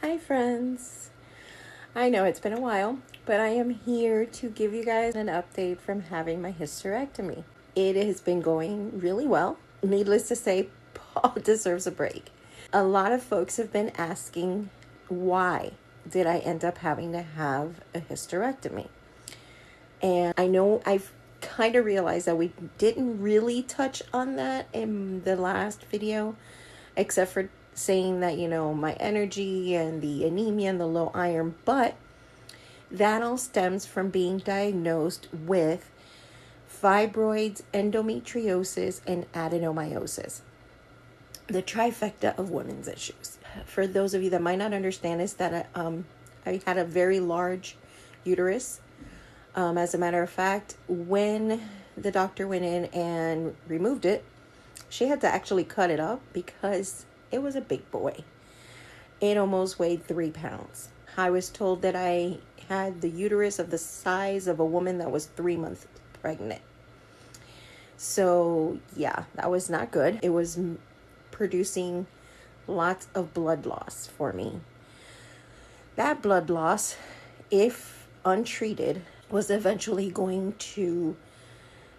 Hi friends. I know it's been a while, but I am here to give you guys an update from having my hysterectomy. It has been going really well. Needless to say, Paul deserves a break. A lot of folks have been asking, why did I end up having to have a hysterectomy? And I know I've kind of realized that we didn't really touch on that in the last video, except for saying that, my energy and the anemia and the low iron, but that all stems from being diagnosed with fibroids, endometriosis, and adenomyosis. The trifecta of women's issues. For those of you that might not understand, is that I had a very large uterus. As a matter of fact, when the doctor went in and removed it, she had to actually cut it up because it was a big boy. It almost weighed 3 pounds. I was told that I had the uterus of the size of a woman that was 3 months pregnant. So yeah, that was not good. It was producing lots of blood loss for me. That blood loss, if untreated, was eventually going to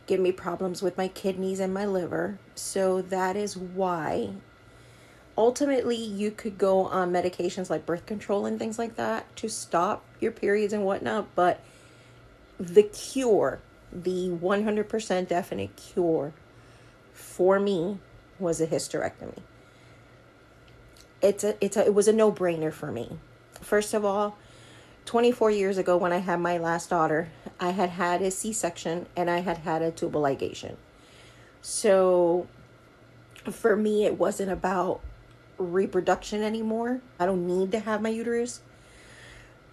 give me problems with my kidneys and my liver. So that is why ultimately you could go on medications like birth control and things like that to stop your periods and whatnot. But the cure, the 100% definite cure for me was a hysterectomy. It was a no-brainer for me. First of all, 24 years ago when I had my last daughter, I had a C-section and I had a tubal ligation. So for me, it wasn't about reproduction anymore. I don't need to have my uterus.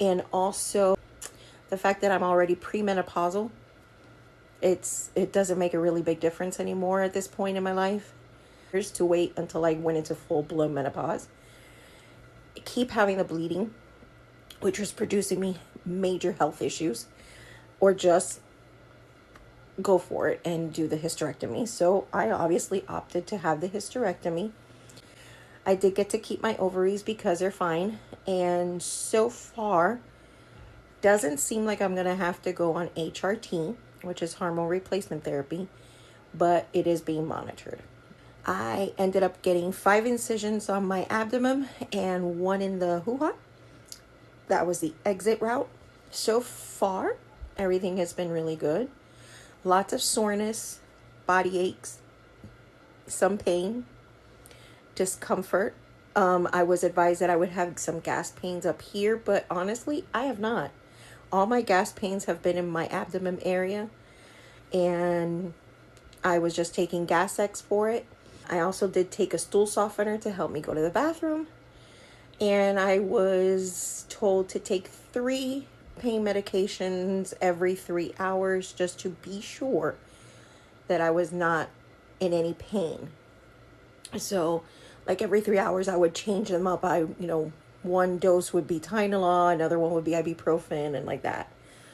And also the fact that I'm already premenopausal, it doesn't make a really big difference anymore at this point in my life. Here's to wait until I went into full-blown menopause. I keep having the bleeding, which was producing me major health issues, or just go for it and do the hysterectomy. So I obviously opted to have the hysterectomy. I did get to keep my ovaries because they're fine. And so far, doesn't seem like I'm going to have to go on HRT, which is hormone replacement therapy, but it is being monitored. I ended up getting 5 incisions on my abdomen and 1 in the hoo-ha. That was the exit route. So far, everything has been really good. Lots of soreness, body aches, some pain, discomfort. I was advised that I would have some gas pains up here, but honestly, I have not. All my gas pains have been in my abdomen area, and I was just taking Gas-X for it. I also did take a stool softener to help me go to the bathroom. And I was told to take 3 pain medications every 3 hours just to be sure that I was not in any pain. So like every 3 hours I would change them up. One dose would be Tylenol, another one would be ibuprofen, and like that.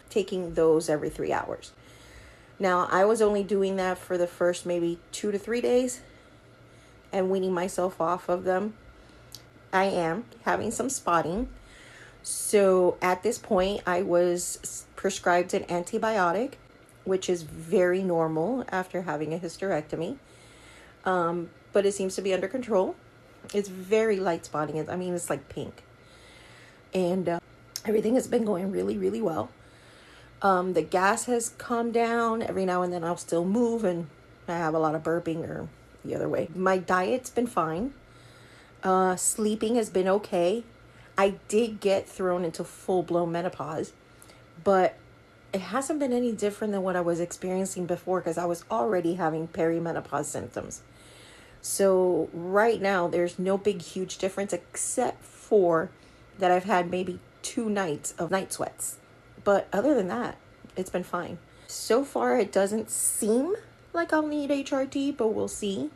Taking those every 3 hours. Now I was only doing that for the first maybe 2 to 3 days and weaning myself off of them. I am having some spotting. So at this point, I was prescribed an antibiotic, which is very normal after having a hysterectomy. But it seems to be under control. It's very light spotting. It's like pink. And everything has been going really, really well. The gas has calmed down. Every now and then I'll still move and I have a lot of burping or the other way. My diet's been fine. Sleeping has been okay. I did get thrown into full-blown menopause, but it hasn't been any different than what I was experiencing before because I was already having perimenopause symptoms. So right now, there's no big, huge difference except for that I've had maybe 2 nights of night sweats. But other than that, it's been fine. So far, it doesn't seem like I'll need HRT, but we'll see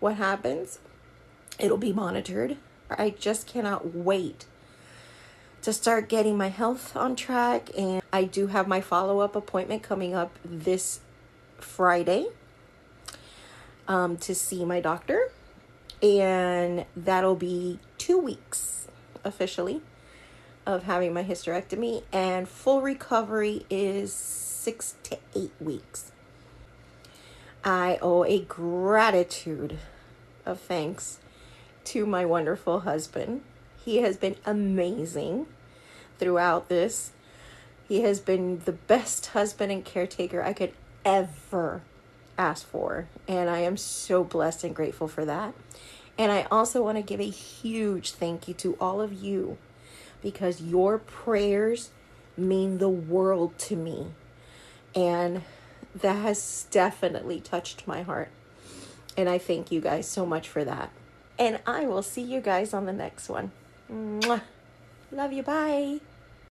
what happens. It'll be monitored. I just cannot wait to start getting my health on track. And I do have my follow-up appointment coming up this Friday to see my doctor. And that'll be 2 weeks officially of having my hysterectomy, and full recovery is 6 to 8 weeks. I owe a gratitude of thanks to my wonderful husband. He has been amazing throughout this. He has been the best husband and caretaker I could ever ask for, and I am so blessed and grateful for that. And I also want to give a huge thank you to all of you, because your prayers mean the world to me, and that has definitely touched my heart, and I thank you guys so much for that. And I will see you guys on the next one. Mwah. Love you. Bye.